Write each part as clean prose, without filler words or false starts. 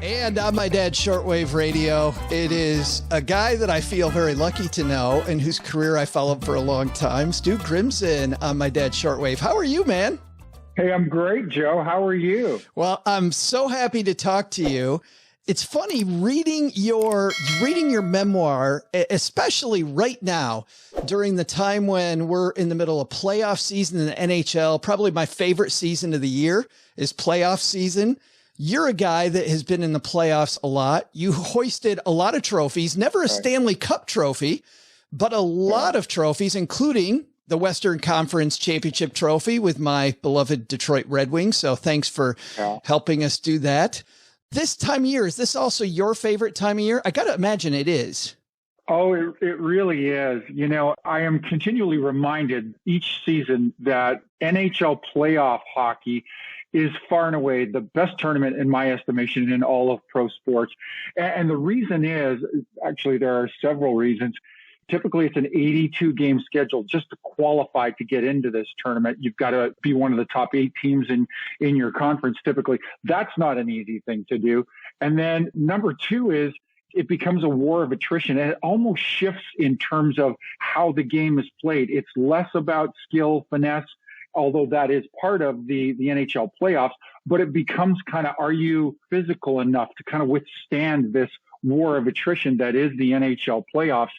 And on my dad's shortwave radio, it is a guy that I feel very lucky to know and whose career I followed for a long time, Stu Grimson on my dad's shortwave. How are you, man? Hey, I'm great, Joe. How are you? Well, I'm so happy to talk to you. It's funny reading your memoir, especially right now during the time when we're in the middle of playoff season in the NHL. Probably my favorite season of the year is playoff season. You're a guy that has been in the playoffs a lot. You hoisted a lot of trophies, never a Stanley Cup trophy, but a lot of trophies, including the Western Conference Championship trophy with my beloved Detroit Red Wings. So thanks for helping us do that. This time of year, is this also your favorite time of year? I got to imagine it is. Oh, it really is. You know, I am continually reminded each season that NHL playoff hockey is far and away the best tournament in my estimation in all of pro sports. And the reason is, actually, there are several reasons. Typically, it's an 82-game schedule just to qualify to get into this tournament. You've got to be one of the top 8 teams in your conference, typically. That's not an easy thing to do. And then number 2 is it becomes a war of attrition, and it almost shifts in terms of how the game is played. It's less about skill, finesse, although that is part of the NHL playoffs, but it becomes kind of, are you physical enough to kind of withstand this war of attrition that is the NHL playoffs?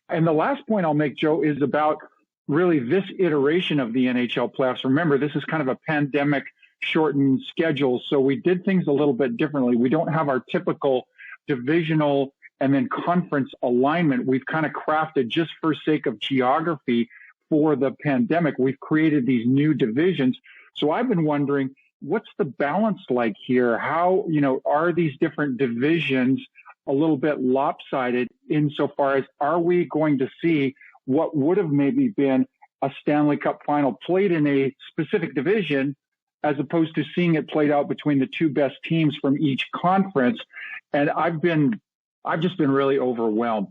And the last point I'll make, Joe, is about really this iteration of the NHL playoffs. Remember, this is kind of a pandemic shortened schedule, so we did things a little bit differently. We don't have our typical divisional and then conference alignment. We've kind of crafted, just for sake of geography, for the pandemic, we've created these new divisions. So I've been wondering, what's the balance like here? How, are these different divisions a little bit lopsided insofar as, are we going to see what would have maybe been a Stanley Cup final played in a specific division, as opposed to seeing it played out between the 2 best teams from each conference? And I've just been really overwhelmed.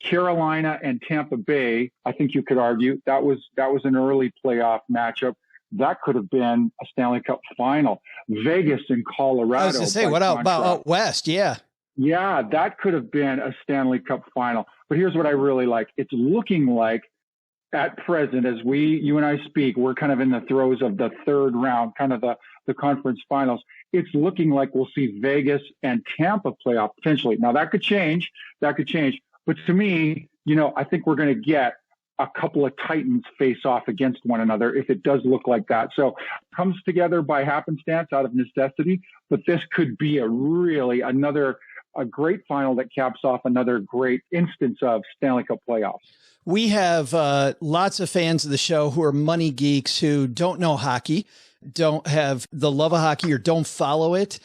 Carolina and Tampa Bay, I think you could argue that was an early playoff matchup. That could have been a Stanley Cup final. Vegas and Colorado. I was going to say, what about out west? Yeah. Yeah, that could have been a Stanley Cup final. But here's what I really like. It's looking like at present, as you and I speak, we're kind of in the throes of the third round, kind of the conference finals. It's looking like we'll see Vegas and Tampa playoff potentially. Now that could change. But to me, I think we're going to get a couple of Titans face off against one another if it does look like that. So it comes together by happenstance out of necessity, but this could be a great final that caps off another great instance of Stanley Cup playoffs. We have lots of fans of the show who are money geeks who don't know hockey, don't have the love of hockey, or don't follow it.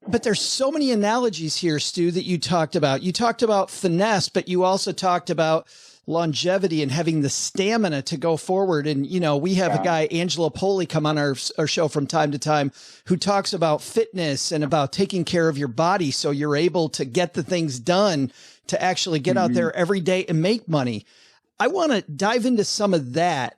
But there's so many analogies here, Stu, that you talked about. You talked about finesse, but you also talked about longevity and having the stamina to go forward. And, we have a guy, Angelo Poli, come on our show from time to time who talks about fitness and about taking care of your body so you're able to get the things done to actually get out there every day and make money. I want to dive into some of that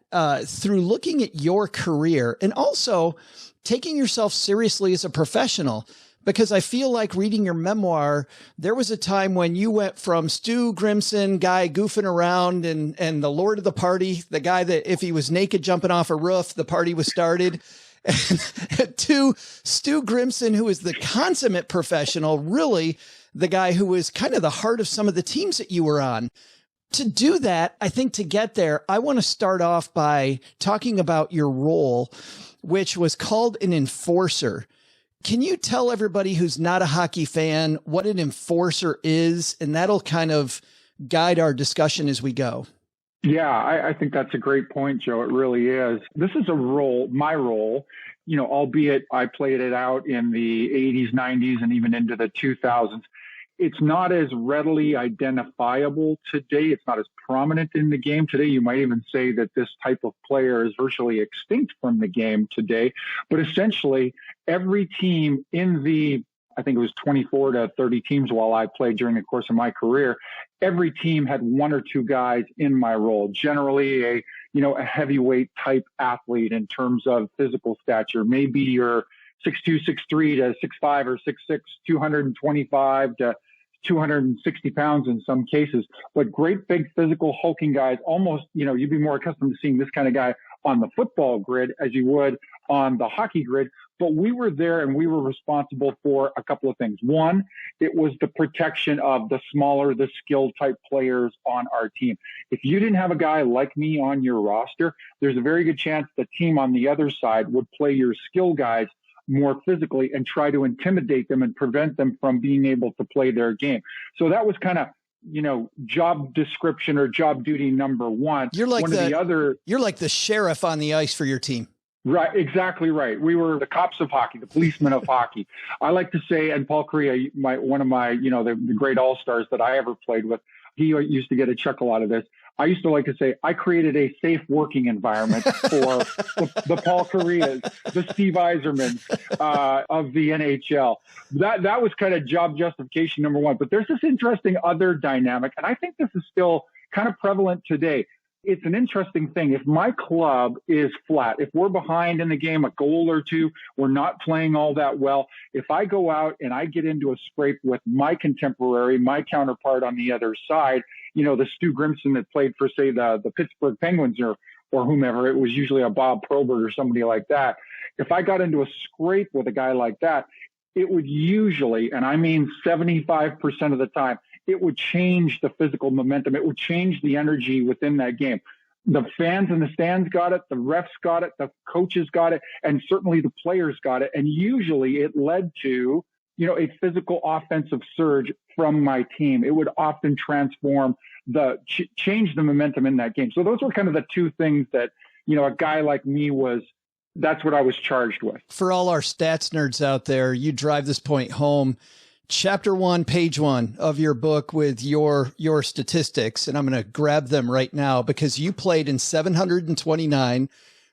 through looking at your career and also taking yourself seriously as a professional. Because I feel like reading your memoir, there was a time when you went from Stu Grimson, guy goofing around and the lord of the party, the guy that if he was naked jumping off a roof, the party was started, to Stu Grimson, who is the consummate professional, really the guy who was kind of the heart of some of the teams that you were on. To do that, I think to get there, I want to start off by talking about your role, which was called an enforcer. Can you tell everybody who's not a hockey fan what an enforcer is? And that'll kind of guide our discussion as we go. Yeah, I think that's a great point, Joe. It really is. This is my role, albeit I played it out in the 80s, 90s, and even into the 2000s. It's not as readily identifiable today. It's not as prominent in the game today. You might even say that this type of player is virtually extinct from the game today. But essentially, every team in I think it was 24 to 30 teams while I played during the course of my career, every team had 1 or 2 guys in my role, generally a heavyweight type athlete in terms of physical stature, maybe your 6'2", 6'3" to 6'5" or 6'6", 225 to 260 pounds in some cases, but great big physical hulking guys. Almost, you'd be more accustomed to seeing this kind of guy on the football grid as you would on the hockey grid. But we were there and we were responsible for a couple of things. One, it was the protection of the smaller, the skilled type players on our team. If you didn't have a guy like me on your roster, there's a very good chance the team on the other side would play your skill guys more physically and try to intimidate them and prevent them from being able to play their game. So that was kind of, job description or job duty number one. You're like you're like the sheriff on the ice for your team. Right. Exactly right. We were the cops of hockey, the policemen of hockey. I like to say, and Paul Correa, one of my, the great all-stars that I ever played with, he used to get a chuckle out of this. I used to like to say, I created a safe working environment for the Paul Correas, the Steve Yzermans of the NHL. That was kind of job justification number one. But there's this interesting other dynamic, and I think this is still kind of prevalent today. It's an interesting thing. If my club is flat, if we're behind in the game, a goal or two, we're not playing all that well. If I go out and I get into a scrape with my contemporary, my counterpart on the other side, the Stu Grimson that played for, say, the Pittsburgh Penguins or whomever, it was usually a Bob Probert or somebody like that. If I got into a scrape with a guy like that, it would usually, and I mean 75% of the time, it would change the physical momentum. It would change the energy within that game. The fans in the stands got it. The refs got it. The coaches got it. And certainly the players got it. And usually it led to, a physical offensive surge from my team. It would often transform change the momentum in that game. So those were kind of the two things that, a guy like me that's what I was charged with. For all our stats nerds out there, you drive this point home. Chapter 1, page 1 of your book with your statistics. And I'm going to grab them right now because you played in 729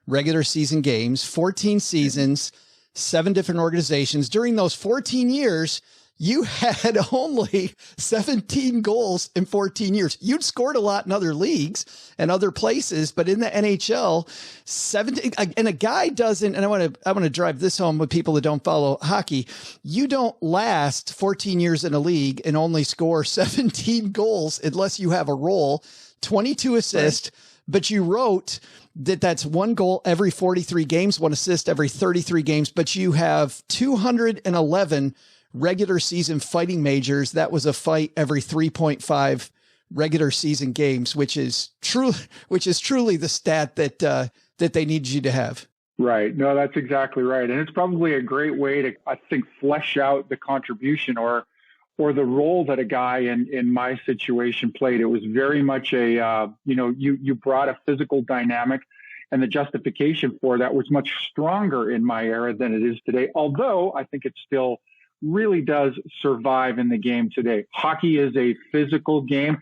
regular season games, 14 seasons, 7 different organizations. During those 14 years, you had only 17 goals in 14 years. You'd scored a lot in other leagues and other places, but in the NHL, 17, and a guy doesn't, and I want to drive this home with people that don't follow hockey. You don't last 14 years in a league and only score 17 goals unless you have a role, 22 assists, right. But you wrote that's 1 goal every 43 games, 1 assist every 33 games, but you have 211 regular season fighting majors. That was a fight every 3.5 regular season games, which is truly the stat that they need you to have. Right. No, that's exactly right. And it's probably a great way to, I think, flesh out the contribution or the role that a guy in my situation played. It was very much you brought a physical dynamic, and the justification for that was much stronger in my era than it is today. Although I think it still really does survive in the game today. Hockey is a physical game,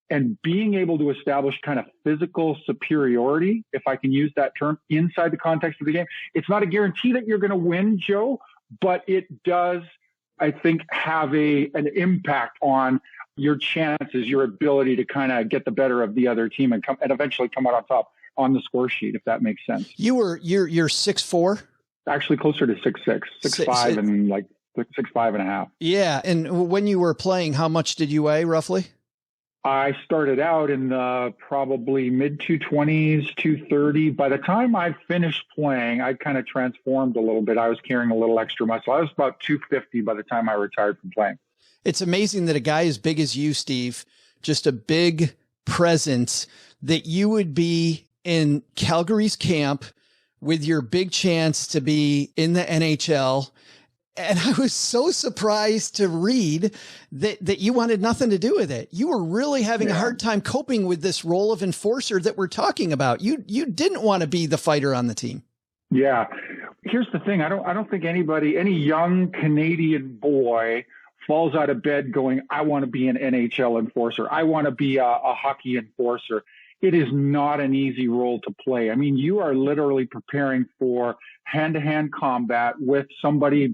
and being able to establish kind of physical superiority, if I can use that term, inside the context of the game, it's not a guarantee that you're going to win, Joe, but it does, I think, have an impact on your chances, your ability to kind of get the better of the other team and eventually come out on top on the score sheet, if that makes sense. You're 6'4"? Actually closer to 6'6", 6'5", and like 6'5.5". Yeah. And when you were playing, how much did you weigh roughly? I started out in the probably mid 220s, 230. By the time I finished playing, I kind of transformed a little bit. I was carrying a little extra muscle. I was about 250 by the time I retired from playing. It's amazing that a guy as big as you, Steve, just a big presence, that you would be in Calgary's camp with your big chance to be in the NHL. And I was so surprised to read that you wanted nothing to do with it. You were really having a hard time coping with this role of enforcer that we're talking about. You didn't want to be the fighter on the team. Yeah. Here's the thing. I don't think any young Canadian boy falls out of bed going, I want to be an NHL enforcer. I want to be a hockey enforcer. It is not an easy role to play. I mean, you are literally preparing for hand-to-hand combat with somebody,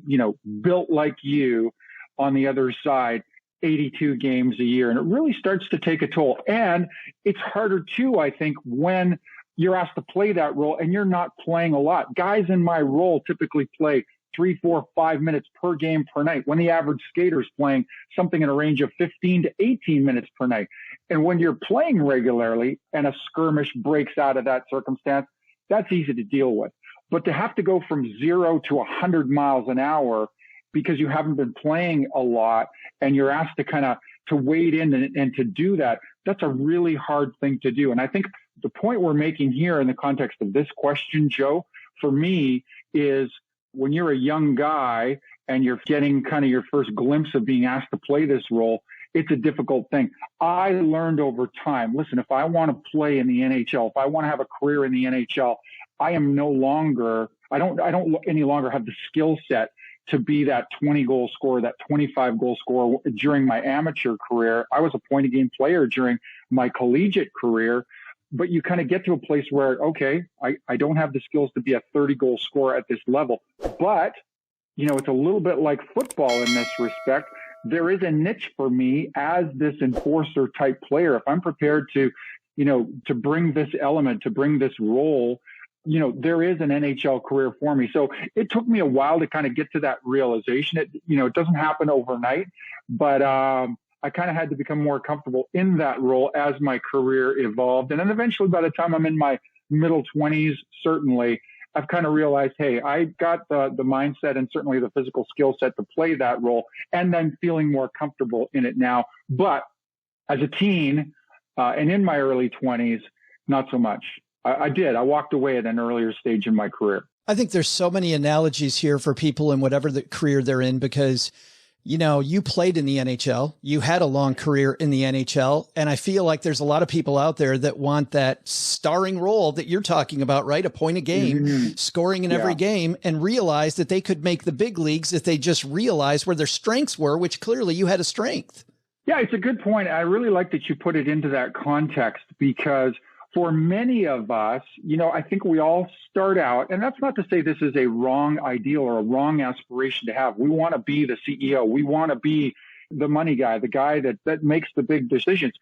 built like you on the other side, 82 games a year. And it really starts to take a toll. And it's harder too, I think, when you're asked to play that role and you're not playing a lot. Guys in my role typically play 3, 4, 5 minutes per game per night, when the average skater is playing something in a range of 15 to 18 minutes per night. And when you're playing regularly and a skirmish breaks out of that circumstance, that's easy to deal with. But to have to go from 0 to 100 miles an hour because you haven't been playing a lot and you're asked to kind of to wade in and to do that, that's a really hard thing to do. And I think the point we're making here in the context of this question, Joe, for me is when you're a young guy and you're getting kind of your first glimpse of being asked to play this role, it's a difficult thing. I learned over time, listen, if I want to play in the NHL, if I want to have a career in the NHL, I don't any longer have the skill set to be that 20 goal scorer, that 25 goal scorer during my amateur career. I was a point a game player during my collegiate career, but you kind of get to a place where, okay, I don't have the skills to be a 30 goal scorer at this level, but it's a little bit like football in this respect. There is a niche for me as this enforcer type player. If I'm prepared to bring this element, to bring this role, there is an NHL career for me. So it took me a while to kind of get to that realization. It doesn't happen overnight, but I kind of had to become more comfortable in that role as my career evolved. And then eventually, by the time I'm in my middle 20s, certainly, I've kind of realized, hey, I got the mindset and certainly the physical skill set to play that role, and then feeling more comfortable in it now. But as a teen and in my early 20s, not so much. I walked away at an earlier stage in my career. I think there's so many analogies here for people in whatever the career they're in, because you played in the NHL, you had a long career in the NHL. And I feel like there's a lot of people out there that want that starring role that you're talking about, right? A point a game, scoring in every game, and realize that they could make the big leagues if they just realized where their strengths were, which clearly you had a strength. Yeah, it's a good point. I really like that you put it into that context, because for many of us, I think we all start out, and that's not to say this is a wrong ideal or a wrong aspiration to have. We want to be the CEO. We want to be the money guy, the guy that makes the big decisions.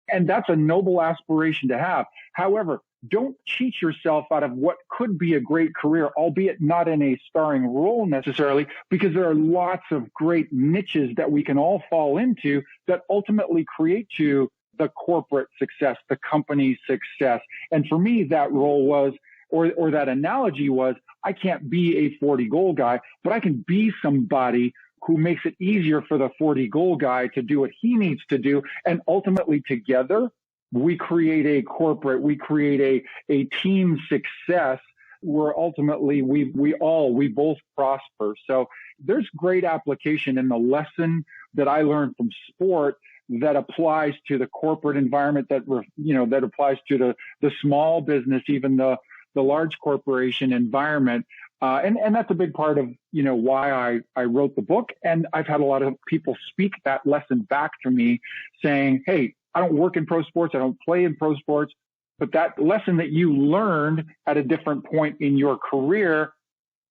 And that's a noble aspiration to have. However, don't cheat yourself out of what could be a great career, albeit not in a starring role necessarily, because there are lots of great niches that we can all fall into that ultimately create to the corporate success, the company's success. And for me, that role was, or that analogy was, I can't be a 40 goal guy, but I can be somebody who makes it easier for the 40 goal guy to do what he needs to do. And ultimately together, we create a corporate, we create a team success where ultimately we both prosper. So there's great application in the lesson that I learned from sport that applies to the corporate environment, that applies to the small business, even the large corporation environment. And that's a big part of, why I wrote the book. And I've had a lot of people speak that lesson back to me saying, hey, I don't work in pro sports. I don't play in pro sports. But that lesson that you learned at a different point in your career,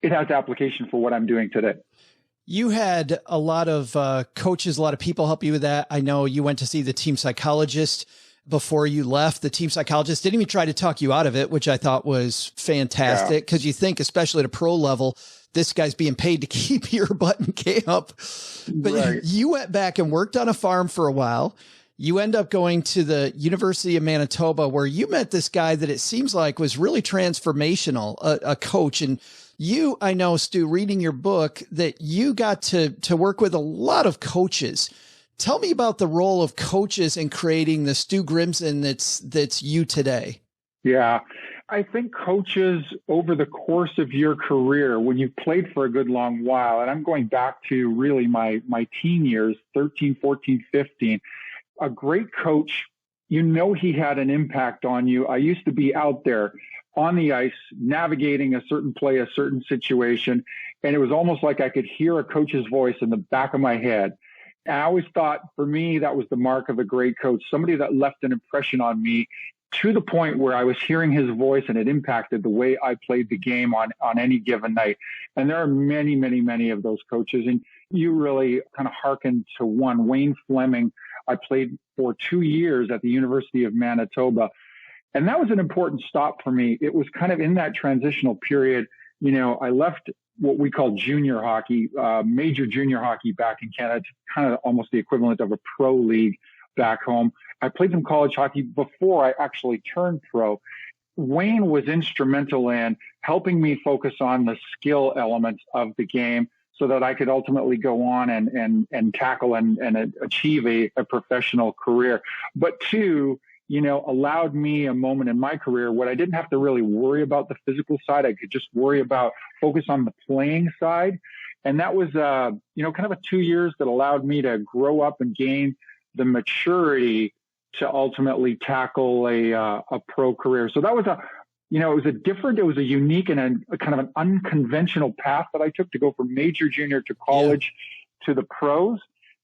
it has application for what I'm doing today. You had a lot of coaches, a lot of people help you with that. I know you went to see the team psychologist before you left. The team psychologist didn't even try to talk you out of it, which I thought was fantastic, because you think, especially at a pro level, this guy's being paid to keep your butt in camp. But you went back and worked on a farm for a while. You end up going to the University of Manitoba, where you met this guy that it seems like was really transformational, a coach. And you, I know, Stu, reading your book, that you got to work with a lot of coaches. Tell me about the role of coaches in creating the Stu Grimson that's you today. Yeah, I think coaches over the course of your career, when you've played for a good long while, and I'm going back to really my teen years, 13, 14, 15, a great coach, he had an impact on you. I used to be out there on the ice, navigating a certain play, a certain situation. And it was almost like I could hear a coach's voice in the back of my head. And I always thought, for me, that was the mark of a great coach, somebody that left an impression on me to the point where I was hearing his voice and it impacted the way I played the game on any given night. And there are many, many, many of those coaches. And you really kind of hearkened to one, Wayne Fleming. I played for 2 years at the University of Manitoba. And that was an important stop for me. It was kind of in that transitional period. I left what we call junior hockey, major junior hockey back in Canada. It's kind of almost the equivalent of a pro league back home. I played some college hockey before I actually turned pro. Wayne was instrumental in helping me focus on the skill elements of the game so that I could ultimately go on and tackle and achieve a professional career. But two, allowed me a moment in my career where I didn't have to really worry about the physical side. I could just focus on the playing side. And that was, kind of a 2 years that allowed me to grow up and gain the maturity to ultimately tackle a pro career. So that was it was a unique and a kind of an unconventional path that I took to go from major junior to college to the pros.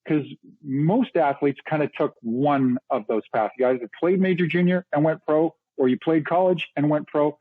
Because most athletes kind of took one of those paths. You either played major junior and went pro, or you played college and went pro.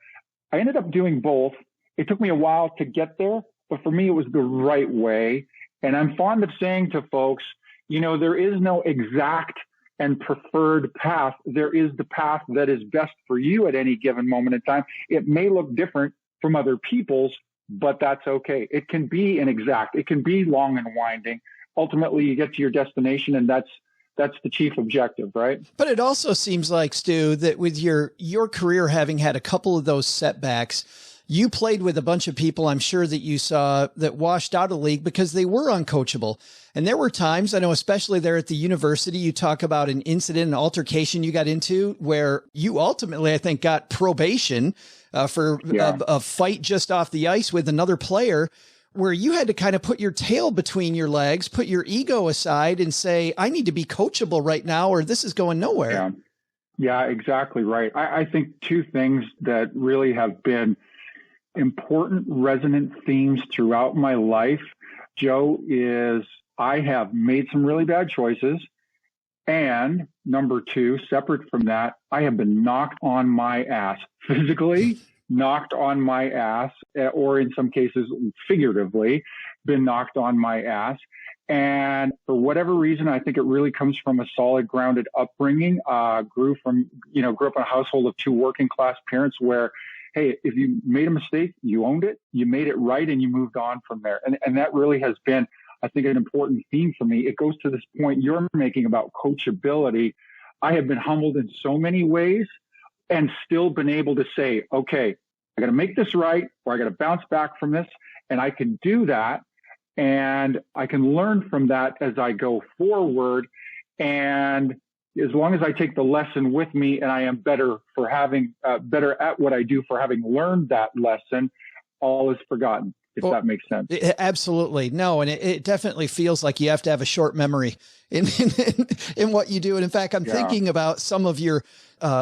I ended up doing both. It took me a while to get there, but for me, it was the right way. And I'm fond of saying to folks, there is no exact and preferred path. There is the path that is best for you at any given moment in time. It may look different from other people's, but that's okay. It can be inexact. It can be long and winding. Ultimately, you get to your destination, and that's the chief objective, right? But it also seems like, Stu, that with your career having had a couple of those setbacks, you played with a bunch of people I'm sure that you saw that washed out of the league because they were uncoachable. And there were times, I know, especially there at the university, you talk about an incident, an altercation you got into where you ultimately, I think, got probation for a fight just off the ice with another player, where you had to kind of put your tail between your legs, put your ego aside and say, I need to be coachable right now, or this is going nowhere. Yeah, exactly right. I think two things that really have been important resonant themes throughout my life, Joe, is I have made some really bad choices. And number two, separate from that, I have been knocked on my ass physically, knocked on my ass, or in some cases, figuratively, been knocked on my ass. And for whatever reason, I think it really comes from a solid, grounded upbringing. Grew up in a household of two working class parents where, hey, if you made a mistake, you owned it, you made it right, and you moved on from there. And that really has been, I think, an important theme for me. It goes to this point you're making about coachability. I have been humbled in so many ways, and still been able to say, okay, I got to make this right, or I got to bounce back from this. And I can do that. And I can learn from that as I go forward. And as long as I take the lesson with me and I am better for having, better at what I do for having learned that lesson, all is forgotten. If that makes sense. Absolutely. No. And it definitely feels like you have to have a short memory in what you do. And in fact, I'm thinking about some of your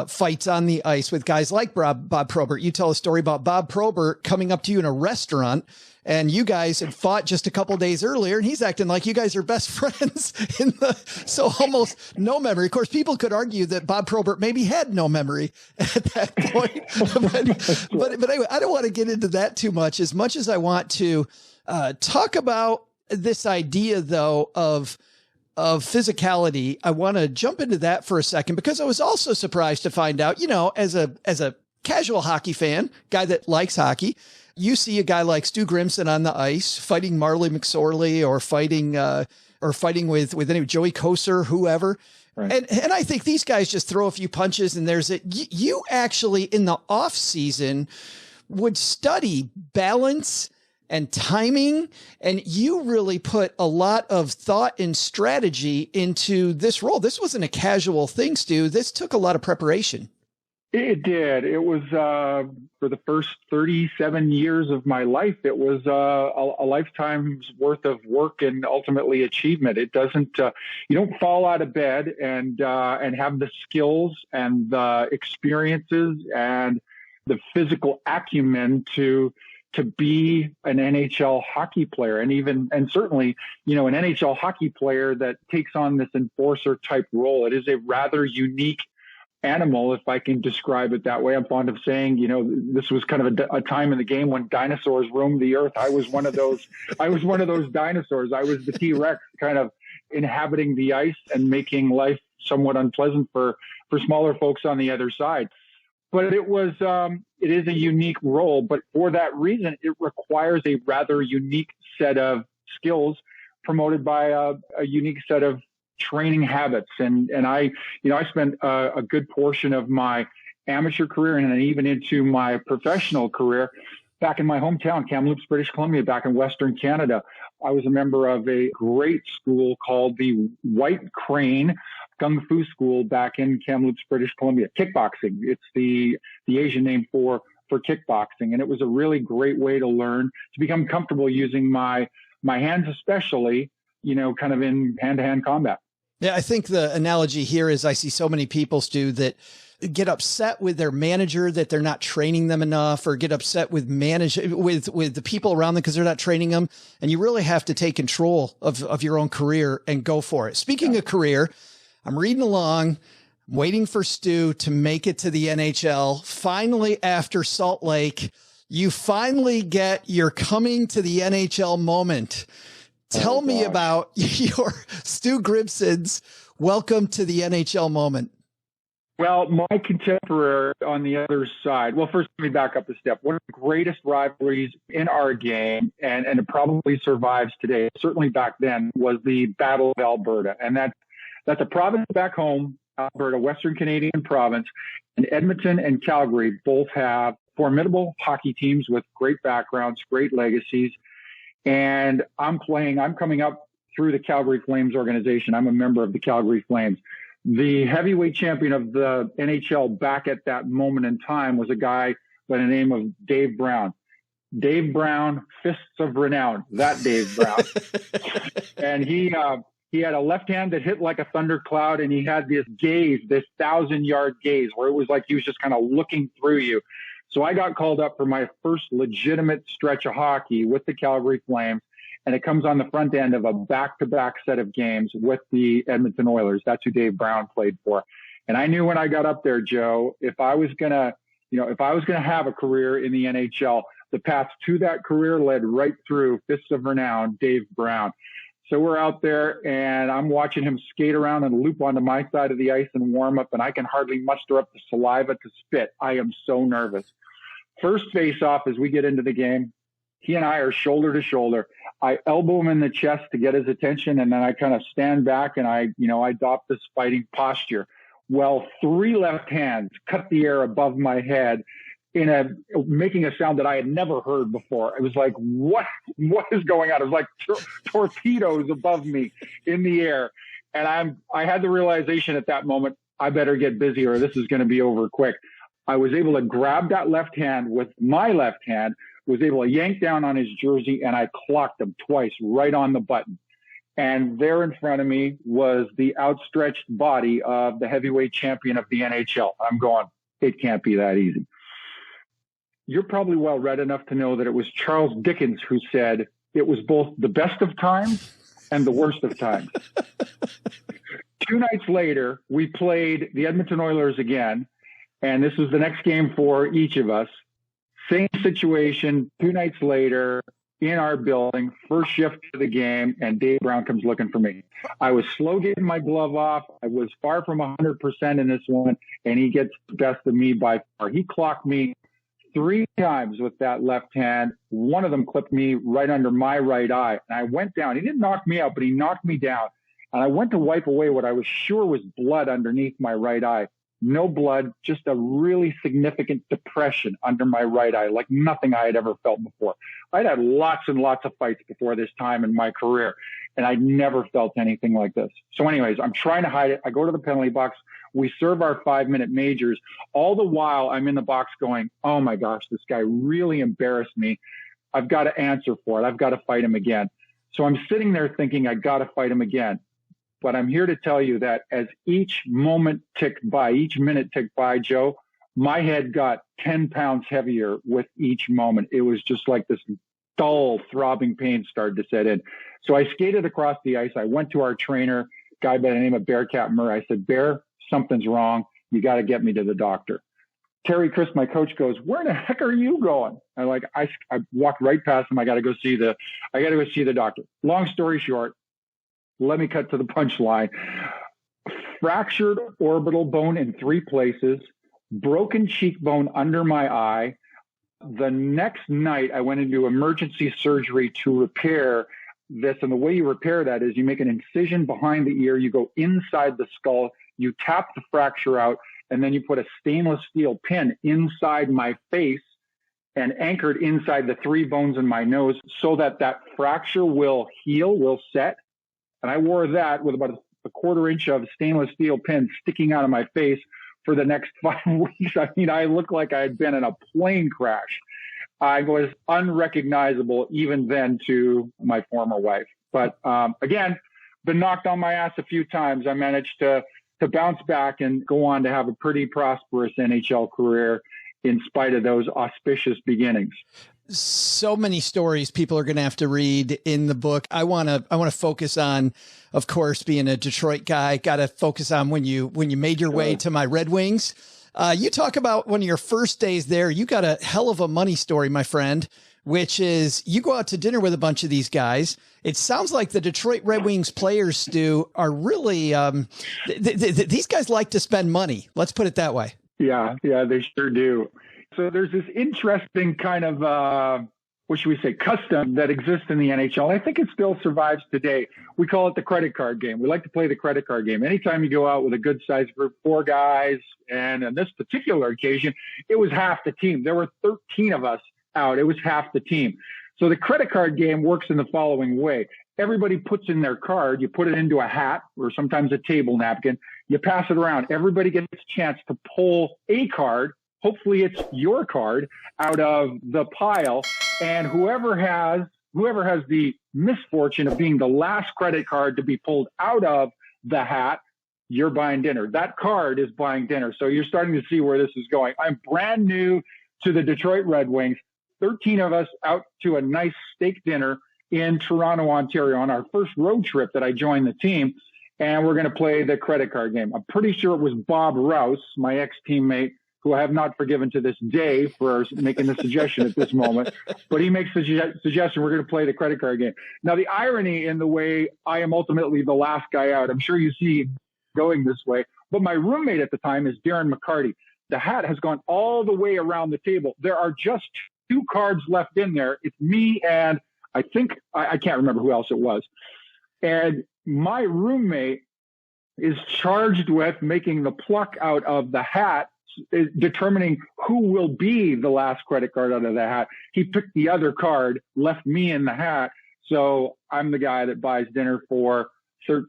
fights on the ice with guys like Bob Probert. You tell a story about Bob Probert coming up to you in a restaurant, and you guys had fought just a couple of days earlier, and he's acting like you guys are best friends so almost no memory. Of course, people could argue that Bob Probert maybe had no memory at that point, but anyway, I don't want to get into that too much as I want to talk about this idea though of physicality. I want to jump into that for a second, because I was also surprised to find out, as a casual hockey fan, guy that likes hockey, you see a guy like Stu Grimson on the ice fighting Marley McSorley or fighting with any Joey Koser, whoever. Right. And I think these guys just throw a few punches and you actually in the off season would study balance and timing. And you really put a lot of thought and strategy into this role. This wasn't a casual thing, Stu. This took a lot of preparation. It did. It was for the first 37 years of my life, it was a lifetime's worth of work and ultimately achievement. It doesn't, you don't fall out of bed and have the skills and the experiences and the physical acumen to be an NHL hockey player, and certainly, an NHL hockey player that takes on this enforcer type role. It is a rather unique animal, if I can describe it that way. I'm fond of saying, this was kind of a time in the game when dinosaurs roamed the earth. I was one of those. I was one of those dinosaurs. I was the T-Rex, kind of inhabiting the ice and making life somewhat unpleasant for smaller folks on the other side. but it is a unique role. But for that reason, it requires a rather unique set of skills promoted by a unique set of training habits. And I spent a good portion of my amateur career and then even into my professional career back in my hometown, Kamloops, British Columbia, back in Western Canada. I was a member of a great school called the White Crane Kung Fu School back in Kamloops, British Columbia. Kickboxing. It's the Asian name for kickboxing. And it was a really great way to learn to become comfortable using my hands, especially, kind of in hand-to-hand combat. Yeah, I think the analogy here is I see so many people, Stu, that get upset with their manager that they're not training them enough, or get upset with with the people around them because they're not training them. And you really have to take control of your own career and go for it. Speaking of career, I'm reading along, waiting for Stu to make it to the NHL. Finally, after Salt Lake, you finally get your coming to the NHL moment. Tell me about your Stu Grimson's welcome to the NHL moment. Well, my contemporary on the other side. Well, first, let me back up a step. One of the greatest rivalries in our game, and it probably survives today, certainly back then, was the Battle of Alberta. And that's a province back home, Alberta, Western Canadian province. And Edmonton and Calgary both have formidable hockey teams with great backgrounds, great legacies. And I'm coming up through the Calgary Flames organization. I'm a member of the Calgary Flames. The heavyweight champion of the NHL back at that moment in time was a guy by the name of Dave Brown. Dave Brown, Fists of Renown, that Dave Brown. And he had a left hand that hit like a thundercloud, and he had this gaze, this 1,000-yard gaze, where it was like he was just kind of looking through you. So I got called up for my first legitimate stretch of hockey with the Calgary Flames, and it comes on the front end of a back-to-back set of games with the Edmonton Oilers. That's who Dave Brown played for. And I knew when I got up there, Joe, if I was gonna have a career in the NHL, the path to that career led right through Fists of Renown, Dave Brown. So we're out there, and I'm watching him skate around and loop onto my side of the ice and warm up, and I can hardly muster up the saliva to spit. I am so nervous. First face-off as we get into the game, he and I are shoulder to shoulder. I elbow him in the chest to get his attention, and then I kind of stand back and I adopt this fighting posture. Well, 3 left hands cut the air above my head, making a sound that I had never heard before. It was like, what is going on? It was like torpedoes above me in the air. And I had the realization at that moment, I better get busy or this is going to be over quick. I was able to grab that left hand with my left hand, was able to yank down on his jersey, and I clocked him twice right on the button. And there in front of me was the outstretched body of the heavyweight champion of the NHL. I'm going, it can't be that easy. You're probably well read enough to know that it was Charles Dickens who said it was both the best of times and the worst of times. 2 nights later, we played the Edmonton Oilers again, and this was the next game for each of us. Same situation, 2 nights later, in our building, first shift of the game, and Dave Brown comes looking for me. I was slow getting my glove off. I was far from 100% in this one, and he gets the best of me by far. He clocked me 3 times with that left hand. One of them clipped me right under my right eye, and I went down. He didn't knock me out, but he knocked me down. And I went to wipe away what I was sure was blood underneath my right eye. No blood, just a really significant depression under my right eye, like nothing I had ever felt before. I'd had lots and lots of fights before this time in my career, and I'd never felt anything like this. So anyways, I'm trying to hide it. I go to the penalty box. We serve our 5-minute majors. All the while, I'm in the box going, oh my gosh, this guy really embarrassed me. I've got to answer for it. I've got to fight him again. So I'm sitting there thinking, I got to fight him again. But I'm here to tell you that as each moment ticked by, each minute ticked by, Joe, my head got 10 pounds heavier with each moment. It was just like this dull, throbbing pain started to set in. So I skated across the ice. I went to our trainer, guy by the name of Bearcat Murray. I said, Bear, something's wrong. You got to get me to the doctor. Terry Chris, my coach, goes, where the heck are you going? I walked right past him. I got to go see the doctor. Long story short, let me cut to the punchline. Fractured orbital bone in 3 places, broken cheekbone under my eye. The next night, I went into emergency surgery to repair this. And the way you repair that is you make an incision behind the ear, you go inside the skull, you tap the fracture out, and then you put a stainless steel pin inside my face and anchored inside the 3 bones in my nose so that that fracture will heal, will set. And I wore that with about a 1/4 inch of stainless steel pin sticking out of my face for the next 5 weeks. I mean, I looked like I had been in a plane crash. I was unrecognizable even then to my former wife. But again, been knocked on my ass a few times. I managed to bounce back and go on to have a pretty prosperous NHL career in spite of those auspicious beginnings. So many stories people are going to have to read in the book. I want to focus on, of course, being a Detroit guy. Got to focus on when you made your way to my Red Wings. You talk about one of your first days there. You got a hell of a money story, my friend, which is you go out to dinner with a bunch of these guys. It sounds like the Detroit Red Wings players, Stu, are really these guys like to spend money. Let's put it that way. Yeah, they sure do. So there's this interesting kind of, what should we say, custom that exists in the NHL. I think it still survives today. We call it the credit card game. We like to play the credit card game. Anytime you go out with a good sized group, 4 guys, and on this particular occasion, it was half the team. There were 13 of us out. It was half the team. So the credit card game works in the following way. Everybody puts in their card. You put it into a hat or sometimes a table napkin. You pass it around. Everybody gets a chance to pull a card. Hopefully it's your card out of the pile. And whoever has the misfortune of being the last credit card to be pulled out of the hat, you're buying dinner. That card is buying dinner. So you're starting to see where this is going. I'm brand new to the Detroit Red Wings. 13 of us out to a nice steak dinner in Toronto, Ontario on our first road trip that I joined the team. And we're going to play the credit card game. I'm pretty sure it was Bob Rouse, my ex-teammate, who I have not forgiven to this day for making the suggestion at this moment. But he makes the suggestion we're going to play the credit card game. Now, the irony in the way I am ultimately the last guy out, I'm sure you see going this way. But my roommate at the time is Darren McCarty. The hat has gone all the way around the table. There are just 2 cards left in there. It's me and I think, I can't remember who else it was. And my roommate is charged with making the pluck out of the hat, determining who will be the last credit card out of the hat. He picked the other card, left me in the hat. So I'm the guy that buys dinner for 12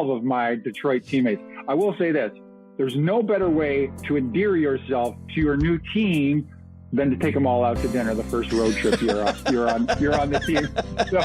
of my Detroit teammates. I will say this, there's no better way to endear yourself to your new team than to take them all out to dinner the first road trip you're on the team. So.